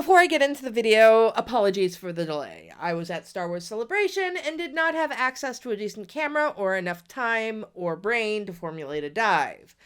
Before I get into the video, apologies for the delay. I was at Star Wars Celebration and did not have access to a decent camera or enough time or brain to formulate a dive.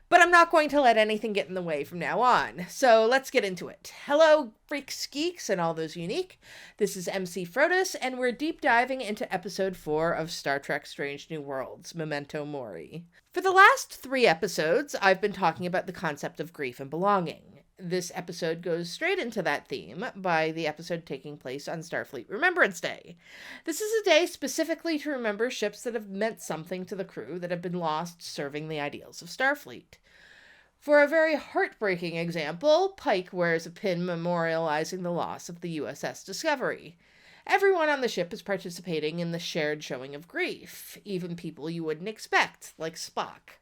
But I'm not going to let anything get in the way from now on. So let's get into it. Hello, freaks, geeks, and all those unique. This is Emcee Frodis, and we're deep diving into episode 4 of Star Trek Strange New Worlds, Memento Mori. For the last 3 episodes, I've been talking about the concept of grief and belonging. This episode goes straight into that theme by the episode taking place on Starfleet Remembrance Day. This is a day specifically to remember ships that have meant something to the crew that have been lost serving the ideals of Starfleet. For a very heartbreaking example, Pike wears a pin memorializing the loss of the USS Discovery. Everyone on the ship is participating in the shared showing of grief, even people you wouldn't expect, like Spock.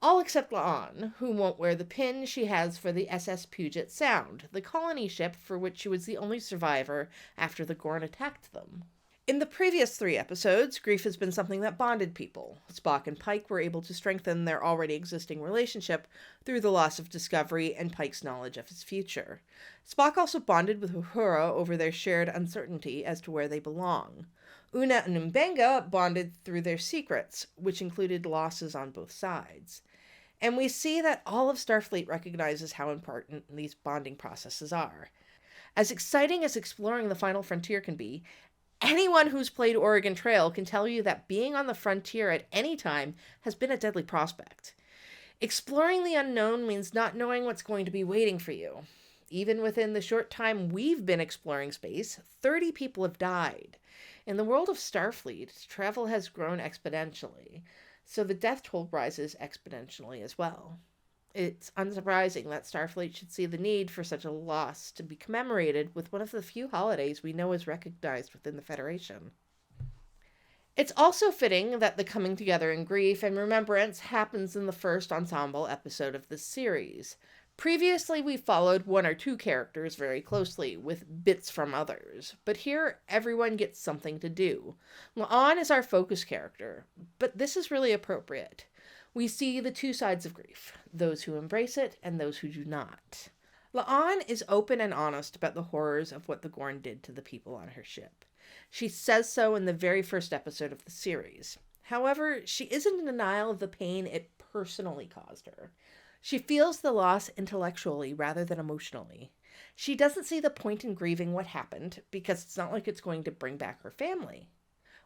All except La'an, who won't wear the pin she has for the SS Puget Sound, the colony ship for which she was the only survivor after the Gorn attacked them. In the previous 3 episodes, grief has been something that bonded people. Spock and Pike were able to strengthen their already existing relationship through the loss of Discovery and Pike's knowledge of his future. Spock also bonded with Uhura over their shared uncertainty as to where they belong. Una and Mbenga bonded through their secrets, which included losses on both sides. And we see that all of Starfleet recognizes how important these bonding processes are. As exciting as exploring the final frontier can be, anyone who's played Oregon Trail can tell you that being on the frontier at any time has been a deadly prospect. Exploring the unknown means not knowing what's going to be waiting for you. Even within the short time we've been exploring space, 30 people have died. In the world of Starfleet, travel has grown exponentially, so the death toll rises exponentially as well. It's unsurprising that Starfleet should see the need for such a loss to be commemorated with one of the few holidays we know is recognized within the Federation. It's also fitting that the coming together in grief and remembrance happens in the first ensemble episode of this series. Previously, we followed 1 or 2 characters very closely, with bits from others, but here everyone gets something to do. La'an is our focus character, but this is really appropriate. We see the 2 sides of grief, those who embrace it and those who do not. La'an is open and honest about the horrors of what the Gorn did to the people on her ship. She says so in the very first episode of the series. However, she isn't in denial of the pain it personally caused her. She feels the loss intellectually rather than emotionally. She doesn't see the point in grieving what happened because it's not like it's going to bring back her family.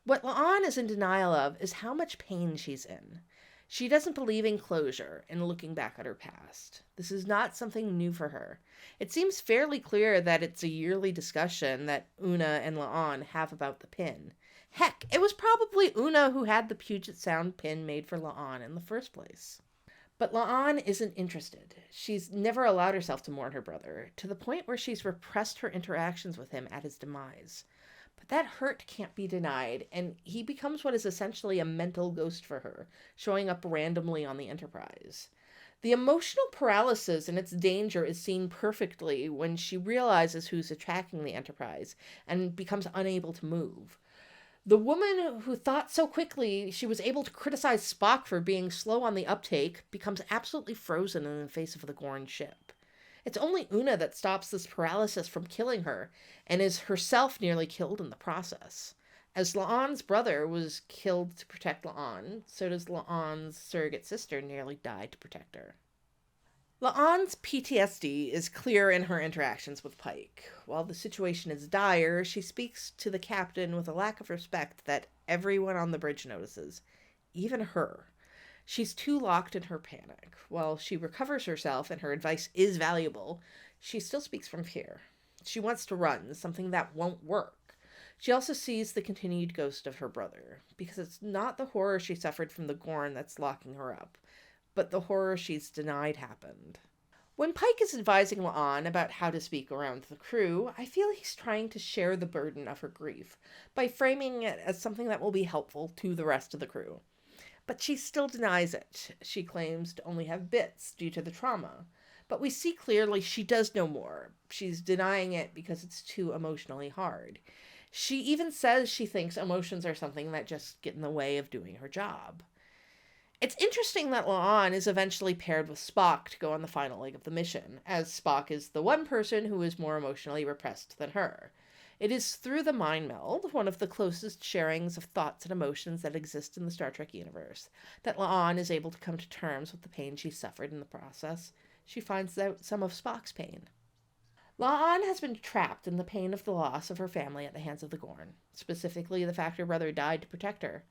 What La'an is in denial of is how much pain she's in. She doesn't believe in closure and looking back at her past. This is not something new for her. It seems fairly clear that it's a yearly discussion that Una and La'an have about the pin. Heck, it was probably Una who had the Puget Sound pin made for La'an in the first place. But La'an isn't interested. She's never allowed herself to mourn her brother, to the point where she's repressed her interactions with him at his demise. But that hurt can't be denied, and he becomes what is essentially a mental ghost for her, showing up randomly on the Enterprise. The emotional paralysis and its danger is seen perfectly when she realizes who's attacking the Enterprise and becomes unable to move. The woman who thought so quickly she was able to criticize Spock for being slow on the uptake becomes absolutely frozen in the face of the Gorn ship. It's only Una that stops this paralysis from killing her, and is herself nearly killed in the process. As La'an's brother was killed to protect La'an, so does La'an's surrogate sister nearly die to protect her. La'an's PTSD is clear in her interactions with Pike. While the situation is dire, she speaks to the captain with a lack of respect that everyone on the bridge notices, even her. She's too locked in her panic. While she recovers herself and her advice is valuable, she still speaks from fear. She wants to run, something that won't work. She also sees the continued ghost of her brother, because it's not the horror she suffered from the Gorn that's locking her up, but the horror she's denied happened. When Pike is advising La'an about how to speak around the crew, I feel he's trying to share the burden of her grief by framing it as something that will be helpful to the rest of the crew. But she still denies it. She claims to only have bits due to the trauma. But we see clearly she does know more. She's denying it because it's too emotionally hard. She even says she thinks emotions are something that just get in the way of doing her job. It's interesting that La'an is eventually paired with Spock to go on the final leg of the mission, as Spock is the one person who is more emotionally repressed than her. It is through the mind meld, one of the closest sharings of thoughts and emotions that exist in the Star Trek universe, that La'an is able to come to terms with the pain she suffered in the process. She finds out some of Spock's pain. La'an has been trapped in the pain of the loss of her family at the hands of the Gorn, specifically the fact her brother died to protect her.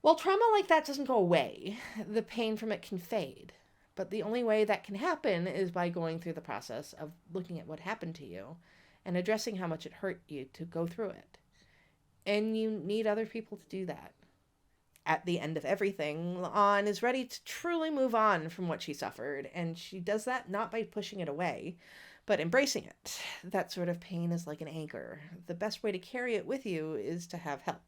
While trauma like that doesn't go away, the pain from it can fade. But the only way that can happen is by going through the process of looking at what happened to you and addressing how much it hurt you to go through it. And you need other people to do that. At the end of everything, La'an is ready to truly move on from what she suffered, and she does that not by pushing it away, but embracing it. That sort of pain is like an anchor. The best way to carry it with you is to have help.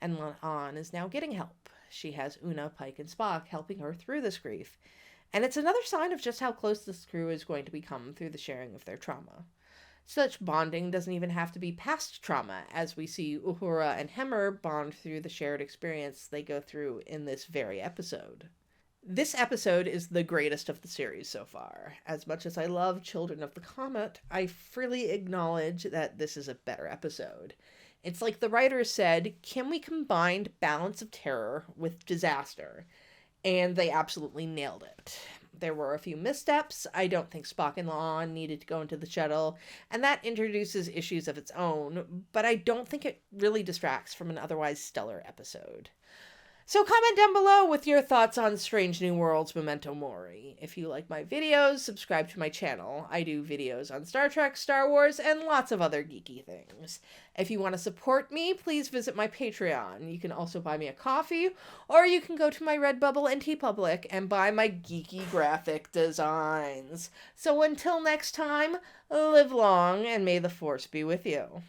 And La'an is now getting help. She has Una, Pike, and Spock helping her through this grief. And it's another sign of just how close this crew is going to become through the sharing of their trauma. Such bonding doesn't even have to be past trauma, as we see Uhura and Hemmer bond through the shared experience they go through in this very episode. This episode is the greatest of the series so far. As much as I love Children of the Comet, I freely acknowledge that this is a better episode. It's like the writers said, can we combine balance of terror with disaster? And they absolutely nailed it. There were a few missteps. I don't think Spock and La'an needed to go into the shuttle, and that introduces issues of its own, but I don't think it really distracts from an otherwise stellar episode. So comment down below with your thoughts on Strange New Worlds Memento Mori. If you like my videos, subscribe to my channel. I do videos on Star Trek, Star Wars, and lots of other geeky things. If you want to support me, please visit my Patreon. You can also buy me a coffee, or you can go to my Redbubble and TeePublic and buy my geeky graphic designs. So until next time, live long and may the Force be with you.